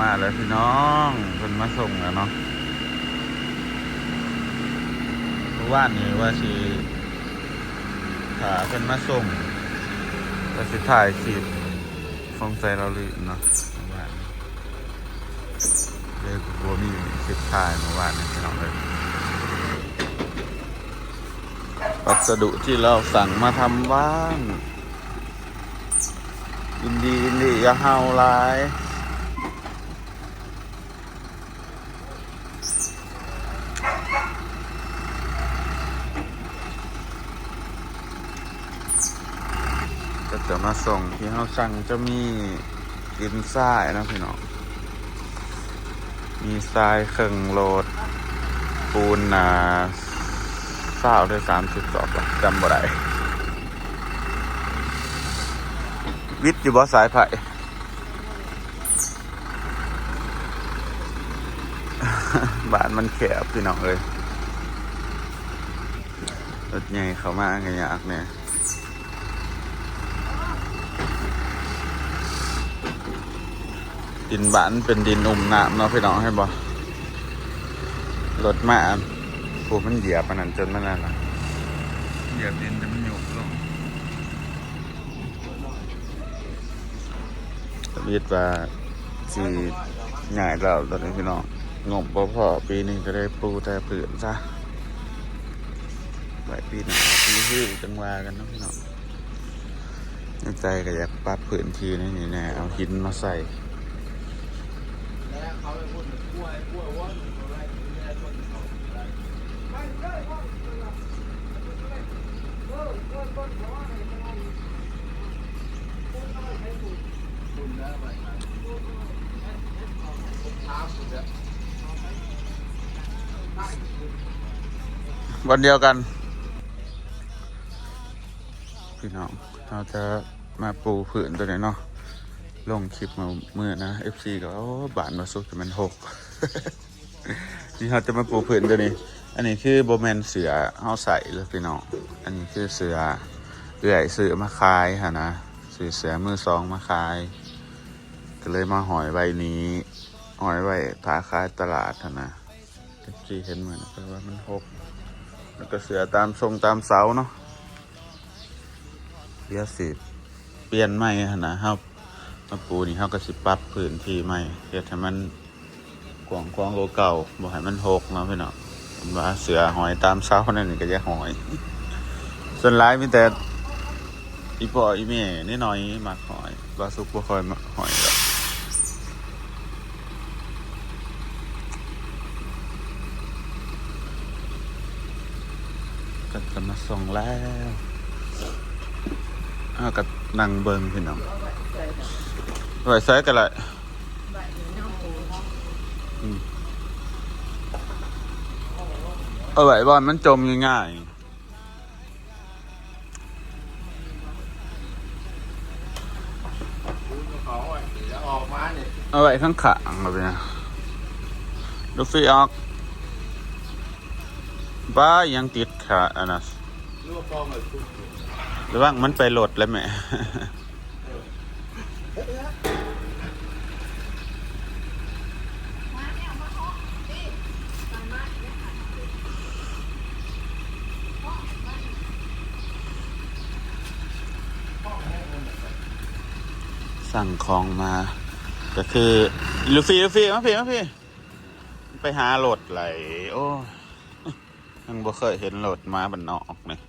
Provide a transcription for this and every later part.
มาแล้วพี่น้องเพิ่นมาส่งแล้วเนาะเมื่อวานนี้ว่าสิถ้าเพิ่นมาส่งว่าสิถ่ายคลิปสงสัยเราลืมเนาะเมื่อวานเลยบ่มีคลิปถ่ายเมื่อวานนี้พี่น้องเลยวัสดุที่เราสั่งมาทำบ้านอินดีอย่าเฮาหลายก็จะมาส่งที่เราสั่งจะมีดินทรายนะพี่น้องมีทรายเครื่องโหลดปูน20 ด้วย 30 สอบจำบ่ได้วิทย์อยู่บ่สายไผ่ บ้านมันแคบพี่น้องเอ้ยรถใหญ่เข้ามาก็ยากเนี่ยดินบ้านเป็นดินน้ำเนาะพี่น้องให้บ่รถมาผูมันเหยียบมันนั่นจนมันนั่นล่ะเหยียบดินจนมันหยุบลงวิทย์ว่าสิง่ายแล้วตอนนี้พี่น้องงบบ่พอปีนี้ก็ได้ปูแต่เปลือกซะไว้ปีหน้าปีฮื้อจังว่ากันเนาะพี่น้องในใจก็อยากปรับพื้นที่นี่แน่เอาหินมาใส่วันเดียวกันพี่น้องเราจะมาปูผืนตัวนี้เนาะลงคลิปมาเมื่อนะ FC ก็บานมาสุกแต่มัน6 นี่เราจะมาปูผืนตัวนี้อันนี้คือโบแมนเสือเขาใส่เลยพี่น้องอันนี้คือเสือเอื่อยเสือมาขายฮะนะเสือมือ2มาขายก็เลยมาหอยใบนี้หอยไว้ถาขายตลาดฮะนะ FC เห็นเหมือนกันว่ามัน6แล้วก็เสือตามทรงตามเสาเนาะเดี๋ยวสิเปลี่ยนใหม่นะครับมาปูนี่เขาก็สิปรับพื้นที่ใหม่เพื่อให้มันกว้างกว่าเก่าบ่ให้มัน6เนาะพี่น้องว่าเสือหอยตามเสานั่นนี่ก็จะหอยส่วนหลายมีแต่อีพ่ออีแม่นี่น้อยมักหอยบาสุกบ่ค่อยมักหอยดอกก็จะมาส่งแล้วก็นั่งเบิ่งพี่น้องไว้ใส่กันเลยเอาไว้บอลมันจมง่ายๆเอาไว้ข้างขางแบบนี้ดูฟีออกบ้ายังติดขาอันนั้นหรือว่ามันไปโหลดแล้วแม่สั่งของมาก็คือลูฟี่มาพี่ไปหาโหลดไหลโอ้ยังบ่เคยเห็นโหลดมาบันนอกเนี่ย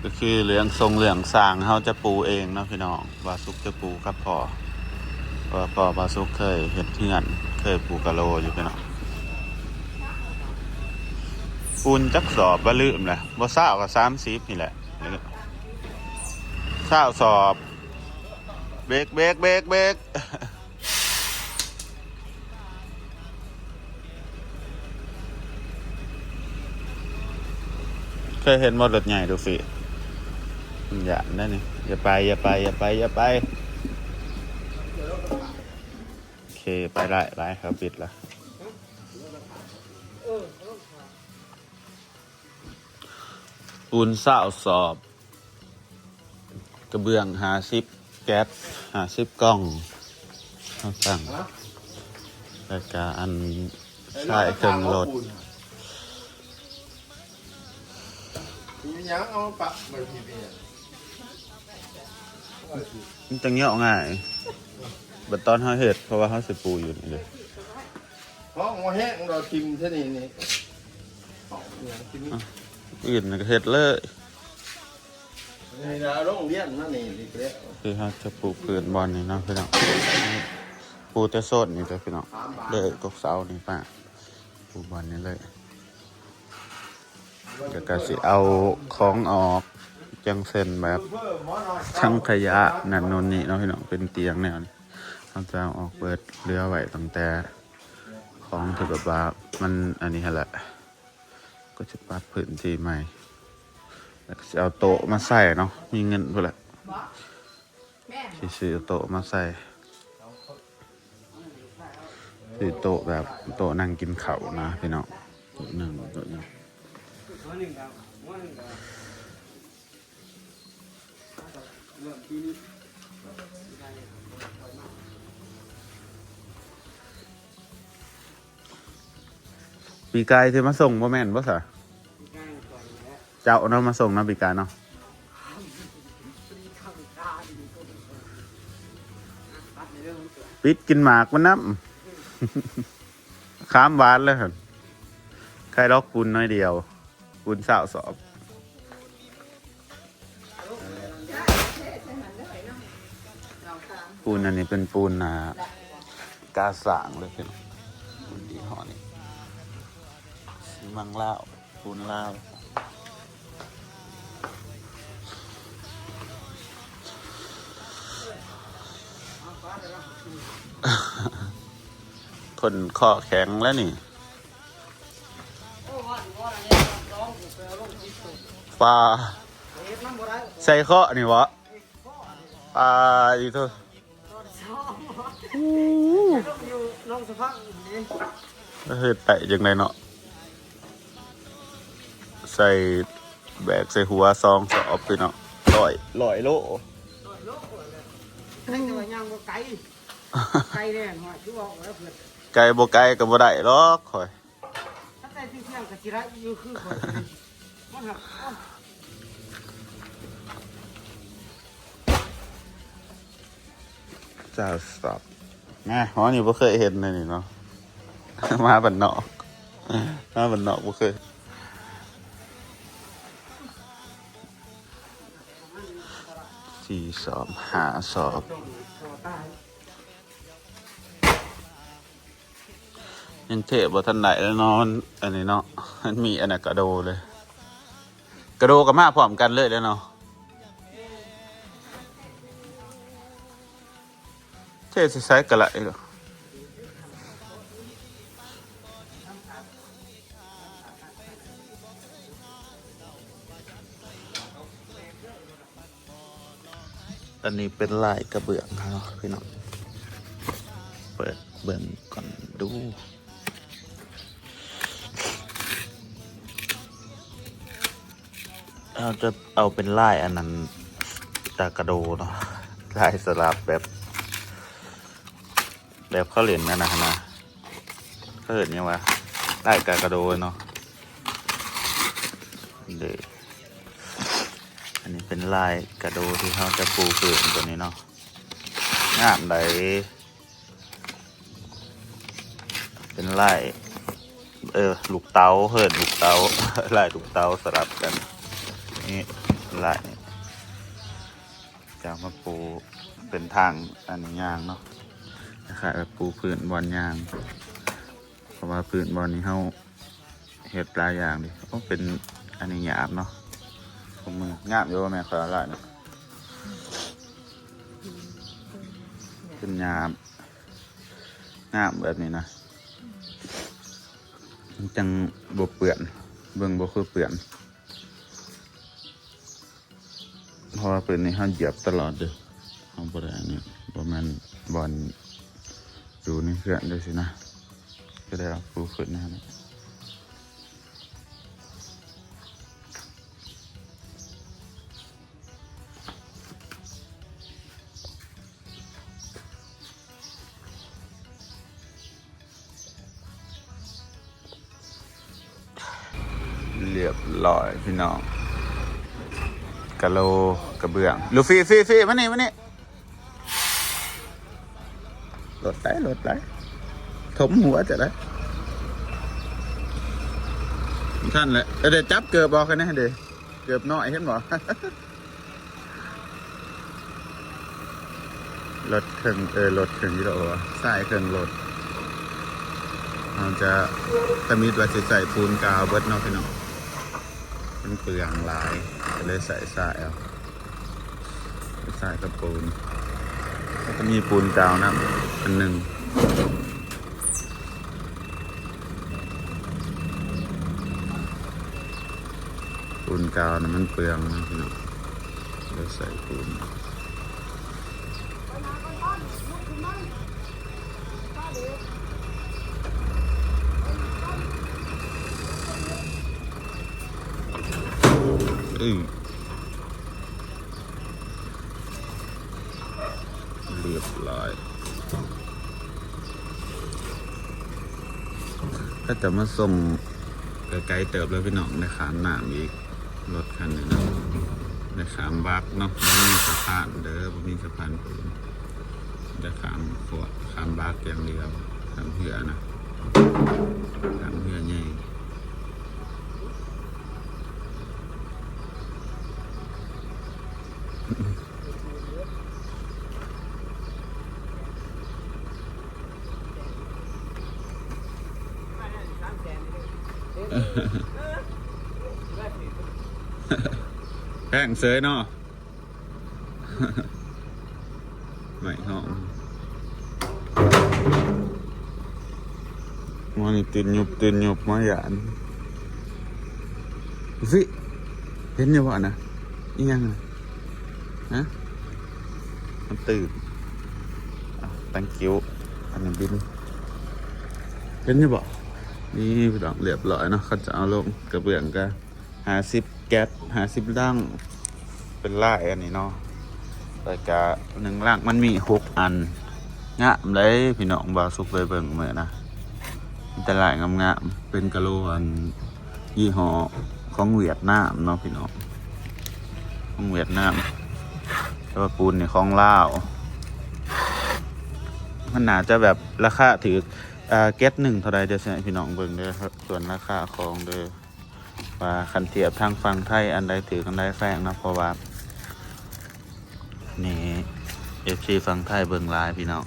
ก็คือเหลืองทรงเหลืองสร้างเขาจะปูเองเนาะพี่น้องบาซุกจะปูครับพ่อบาซุกเคยเห็นเพื่อนเคยปูกะโลอยู่พี่น้องปูนจักสอบบะลืมแหละบ่เศร้ากับ30นี่แหละเศร้าสอบเบรกเคยเห็นมอรถใหญ่ดูสิอย่านั่นนี่อย่าไปโอเคไปได้ไปเขาปิดละปูนเศร้าสอบกระเบื้อง50 แก๊ส50 กล่องเขาสั่งรายการอันใช่เครื่องรถมียังเอาปะไปทีเดียว มันจะเงี้ยง่ายบัดตอนเขาเห็ดเพราะว่าเขาสิปูอยู่นี่เลย เพราะหัวแห้งเราทิมเท่านี้นี่อื่นก็เห็ดเลย นี่นะโรงเรียนนั่นนี่ดีแล้ว คือเขาจะปลูกพื้นบอลนี่เนาะพี่น้องปูแต่โซดนี่เลยพี่น้องเลยกกเสานี่ป้าปลูกบอลนี่เลยก็สิเอาของออกจังเส้นแบบช่างขยะนั่นนู่นนี่เนาะพี่น้องเป็นเตียงแนวนี้เขาจะเอาออกเปิดเรือไว้ตั้งแต่ของที่แบบว่ามันอันนี้แหละก็จะปรับพื้นที่ใหม่แล้วก็จะเอาโต๊ะมาใส่เนาะมีเงินเพื่อแหละซื้อโต๊ะมาใส่ซื้อโต๊ะแบบโต๊ะนั่งกินข้าวนะพี่น้องโต๊ะหนึ่งปีกายที่มาส่งบ่แม่นบ่สะเจ้าเนาะมาส่งเนาะปีกายเนาะปิดกินหมากมันน้ำข้ามหวานเลยเหรอใครล็อกปูนน้อยเดียวปูนสาวสอบปูนอันนี้เป็นปูนกาสางเลยเป็นปูนดีห่อนี่สีมังลาวปูนลาวคนข้อแข็งแล้วนี่ปลาใส่ข้อนี่วะปลาอีเถอะเฮ็ดไต่ยังไงเนาะใส่แบกใส่หัวซองสอบไปเนาะลอยโลไก่ตัวย่างบ่ไก่ไก่แน่นว่าคือว่าแล้วเพิ่น ไก่บ่ไก่ก็บ่ได้หรอกข่อย ถ้าแต่ที่เที่ยงก็สิได้อยู่คือข่อยมันหักจ้าสอบแม่อ๋อนี่บ่เคยเห็นเลยนี่เนาะ มาบ้านนอกบ่เคย4 สอบ5 สอบยังเทพบ่ทันได้แล้วเนาะมันอันนี้เนาะมันมีอันน่ะกระโดเลยกระโดก็มาพร้อมกันเลยแล้วเนาะเทศใช้กระไรเหรออันนี้เป็นลายกระเบื้องครับพี่น้องเปิดเบิ่งก่อนดูเราจะเอาเป็นลายอันนั้นตากระโดเนาะลายสลับแบบเขาเหรียญนั่นนะเขาเห็นยังวะลายกากระโดเนาะเด็กอันนี้เป็นลายกระโดที่เขาจะปูเปลือกตัวนี้เนาะงามใดเป็นลายลูกเต๋าเหินลูกเต๋า ลายลูกเต๋าสลับกันนี่ลายนี่จะมาปูเป็นทางอันนี้ยางเนาะนะครับปูพื้นบอลยางเพราะว่าพื้นบอลนี้เขาเห็ดหลายอย่างดิต้องเป็นอันนี้หยาบเนาะผมมืองาบอยู่ว่าแม่ขอละเนี่ยเป็นหยาบงาบแบบนี้นะมันจังบวเปื่อนเบิ่งบวคือเปื่อนเพราะว่าปืนนี้เขาเหยียบตลอดเลยเขาบริเวณนี้ประมาณบอลดูนี่เพื่อนด้วยสินะก็ได้รับปูขึ้นนะ เรียบร้อยพี่น้องกะโลกระเบื้องลูฟี่มานี่โหลดได้ถมหัวจะได้ท่านแหละเดี๋ยวจับเกือบบอกกันนะเดี๋ยวเกือบน้อยเห็นบ่ รถเครื่องยี่ห้อสายเครื่องรถเราจะตะมิดว่าจะใส่ปูนกาวเบิดเนาะพี่น้องเป็นเปลืองลายก็เลยใส่สายเอาสายกับปูนก็มีปูนกาวนะอันหนึ่งปูนกาวนะมันเปลืองนะพี่น้องเลยใส่ปูนเรียบร้อยถ้าจะมาส่งไกลๆเติบแล้วพี่น้องในขามหนามอีกรถคันนึงในขามบักเนาะไม่มีสะพานเด้อไม่มีสะพานปูนจะขามขวดขามบักอย่างเดียวขามเหือนะขามเหือใหญ่แป้งเสยเนาะ ไม่หอมมันตื่นหยุบมาหยานวิเห็นยังวะนะอีหยังนะฮะมันตื่นตั้งกิ้วอันนี้บินเห็นยังบ่นี่พี่น้องเรียบร้อยเนาะเขาจะเอาลงกระเบื้องกัน50 แก๊ส50ล่างเป็นลายอันนี้เนาะรายการ1ล่างมันมี6 อันงะเลยพี่น้องบาสุกเลยเบิ่งเหมือนนะแต่ลายงามๆเป็นกะโหลอันยี่ห้อของเวียดนามเนาะพี่น้องของเวียดนามแต่ว่าปูนเนี่ยของลาวมันน่าจะแบบราคาถือแก๊ส1เท่าไรเดี๋ยวสิพี่น้องเบิ่งเด้อครับส่วนราคาของเด้อว่าคันเทียบทางฝั่งไทยอันใดถือกันได้แพงนะเพราะว่านี่FCฝั่งไทยเบิ่งหลายพี่น้อง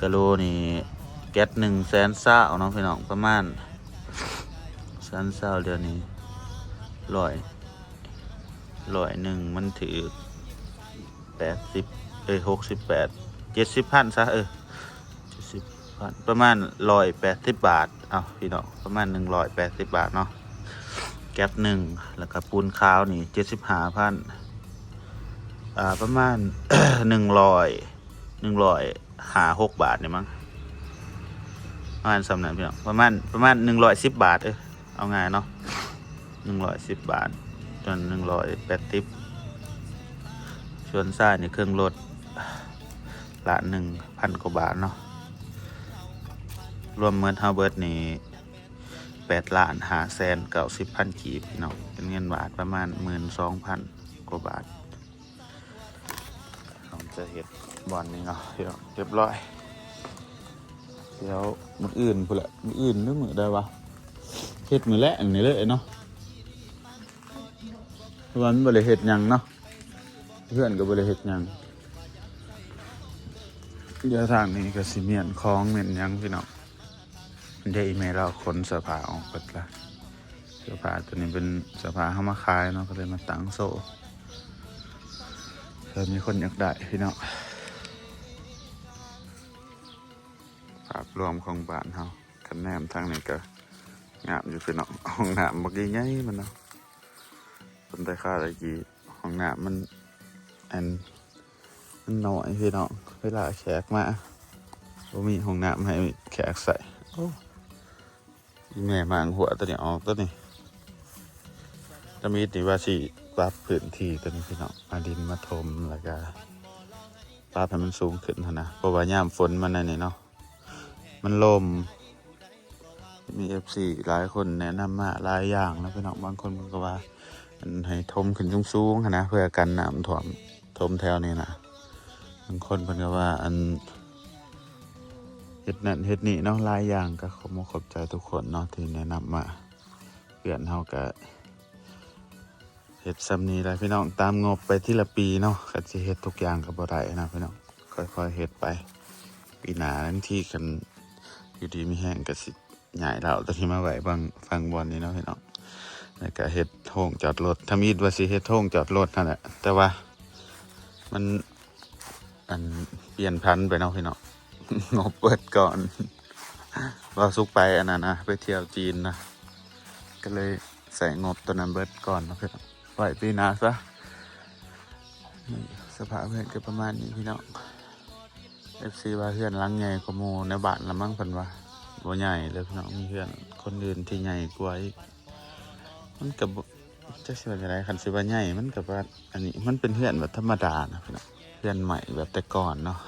กะโหลนี่แก๊ส100,000เนาะพี่น้องประมาณ100,000เดือนนี้100มันถือ80 68 70,000ซะ70,000ประมาณ180 บาทเอาพี่น้องประมาณ180 บาทเนาะแก๊ส1แล้วก็ปูนขาวนี่75,000ประมาณ 156 บาทเนี่ยมั้งประมาณสำนักพี่น้องประมาณ110 บาทเอาง่ายเนาะ110 บาทจน180ส่วนซ่านี่เครื่องรถละ1,000 กว่าบาทเนาะรวมเงินเฮาเบิดนี่8,590,000 กีบพี่น้องเป็นเงินบาทประมาณ 12,000 กว่าบาทเราจะเฮ็ดบอลนี่เนาะพี่น้องเรียบร้อยเดี๋ยวมื้ออื่นพุ่นละมื้ออื่นนึกมื้อได้วะเฮ็ดมื้อแรกนี่เลยเนาะเพราะว่ามันบ่ได้เฮ็ดหยังเนาะเพื่อนก็บ่ได้เฮ็ดหยังเดี๋ยวทางนี้ก็สิเมียนของเมียนหยังพี่น้องได้อีเมลเราขนเสื้อผ้าออกเปิดละเสื้อผ้าตัวนี้เป็นเสื้อผ้าเข้ามาขายเนาะก็เลยมาตั้งโซ่เพิ่มมีคนอยากได้พี่น้องภาพรวมของบ้านเฮาคันแนมทางนี้ก็งามอยู่พี่น้องห้องน้ำเมื่อกี้ใหญ่มันเนาะคนได้ค่าตะกี้ห้องน้ำมันน้อยพี่น้องเวลาแขกมาบ่มีห้องน้ำให้แขกใส่แม่มางหัวตัวนี้ออกตัวนี้จะมีติว่าสิปรับพื้นที่ตัวนี้พี่น้องมาดินมาถมแล้วก็ปรับให้มันสูงขึ้นนะเพราะว่ายามฝนมันนั่นนี่เนาะมันลม มี FC หลายคนแนะนำมาหลายอย่างแล้วพี่น้องบางคนก็ว่าอันให้ทมขึ้นสูงๆนะเพื่อกันน้ำท่วมทมแถวนี้นะบางคนเพิ่นก็ว่าอันเฮ็ดนั่นเฮ็ดนี่เนาะหลายอย่างก็ขอบใจทุกคนเนาะที่แนะนำมาเพื่อนเฮาก็เฮ็ดซ้ำนี้แหละพี่น้องตามงบไปทีละปีเนาะก็สิเฮ็ดทุกอย่างก็บ่ได้นะพี่น้องค่อยๆเฮ็ดไปปีหน้าทั้งที่กันอยู่ดีมีแห้งก็สิย้ายเราตอนที่มาไว้บางฟังบอลนี่เนาะพี่น้องแล้วก็เฮ็ดโท่งจอดรถถ้ามีว่าสิเฮ็ดโท่งจอดรถนั่นแหละแต่ว่ามันอันเปลี่ยนพันไปเนาะพี่น้อง งบเปิดก่อนเราสุกไปอันนั้นนะไปเที่ยวจีนนะก็เลยใส่งบตัวนั้นเบิดก่อนนะพี่น้องปล่อยปีหน้าซะนี่สภาพเพื่อนก็ประมาณนี้พี่น้อง FC ว่าเพื่อนหลังใหญ่กว่าหมู่ในบ้านละมั้งเพิ่นว่าบ่ใหญ่เลยพี่น้องมีเพื่อนคนอื่นที่ใหญ่กว่าอีกมันก็บ่จักสิว่าจังได๋คันสิว่าใหญ่มันก็ว่าอันนี้มันเป็นเพื่อนแบบธรรมดานะพี่น้องเพื่อนใหม่แบบแต่ก่อนเนาะ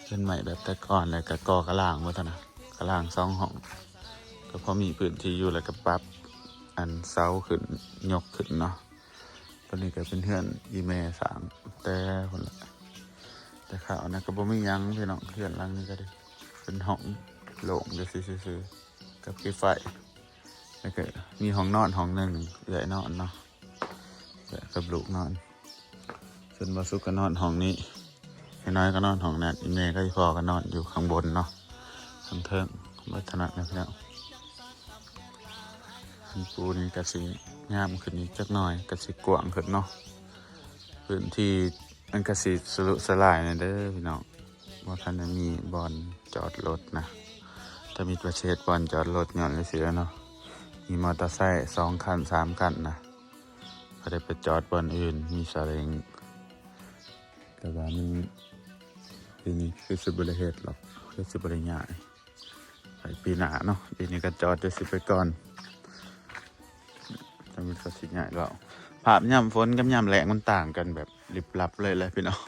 เพื่อนใหม่แบบแต่ก่อนแล้วก็ก่อกระล่างบ่เท่านะกระล่าง2ห้องก็พอมีพื้นที่อยู่แล้วก็ปรับอันเสาขึ้นยกขึ้นเนาะตอนนี้ก็เป็นเพื่อนอีแม่สร้างแต่พุ่นละแต่ข่าวนะก็บ่มีหยังพี่น้องเพื่อนหลังนี้ก็ได้เป็นห้องโล่งเดี๋ยวซื่อๆกับไฟแล้วก็มีห้องนอนห้องหนึ่งเอื้อยนอนเนาะเอื้อยกับลูกนอนส่วนบ่สุกก็นอนห้องนี้น้อยก็นอนห้องนั้นอีแม่ก็อีพ่อก็นอนอยู่ข้างบนเนาะข้างเทิงบ่ถนัดนะพี่น้องอันปูนี่ก็สิงามขึ้นอีกจักหน่อยก็สิกว้างขึ้นเนาะพื้นที่มันก็สิสลุสลายนะเด้อพี่น้องว่าท่านจะมีบอนจอดรถนะถ้ามีประเชษบอนจอดรถหย่อนเลยเสียเนาะมีมอเตอร์ไซค์2 คัน 3 คันนะพอได้ไปจอดบอนอื่นมีซาเล้งแต่ว่ามันปีนี้คือสิบริเหตุหรอกคือสิบริญญาไปปีหน้าเนาะปีนี้ก็จอดจะสิไปก่อนจะมีก็สิใหญ่แล้วภาพย่ำฝนกับย่ำแรงมันต่างกันแบบลิบลับเลยแหละพี่น้อง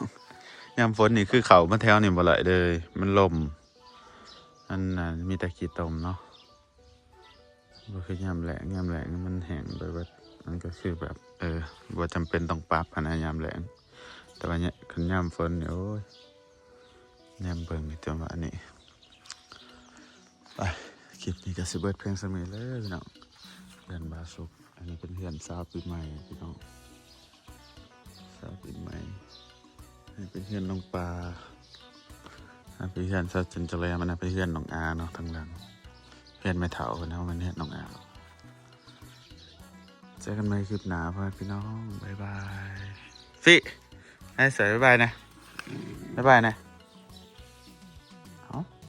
ยามฝนนี่คือเขามาแถวนี่บ่ไหลเลยมันลมอันน่ะมีแต่ขี้ตมเนาะก็คือยามแหลงมันแห้งไปว่ามันก็คือแบบบ่จำเป็นต้องปรับขนาดยามแหลงแต่ว่าเนี่ยคันยามฝนเนี่ยโอ้ยยามเบิ่งจังหวะนี้ไปคลิปนี้ก็สิเบิดเพียงเสมอเลยพี่น้องเพื่อนบาสุกอันนี้เป็นเพื่อนสาวปีใหม่พี่น้องสาวปีใหม่เป็นเพื่อนน้องปลาเป็นเพื่อนซาจินเจริญมันเป็นเพื่อนน้องอาเนาะทั้งหลังเพื่อนไม่เถานะมันเพื่อนน้องอาเจอกันใหม่คลิปหน้าพ่อพี่น้องบ๊ายบายสิให้สวยบ๊ายบายนะบ๊ายบายนะ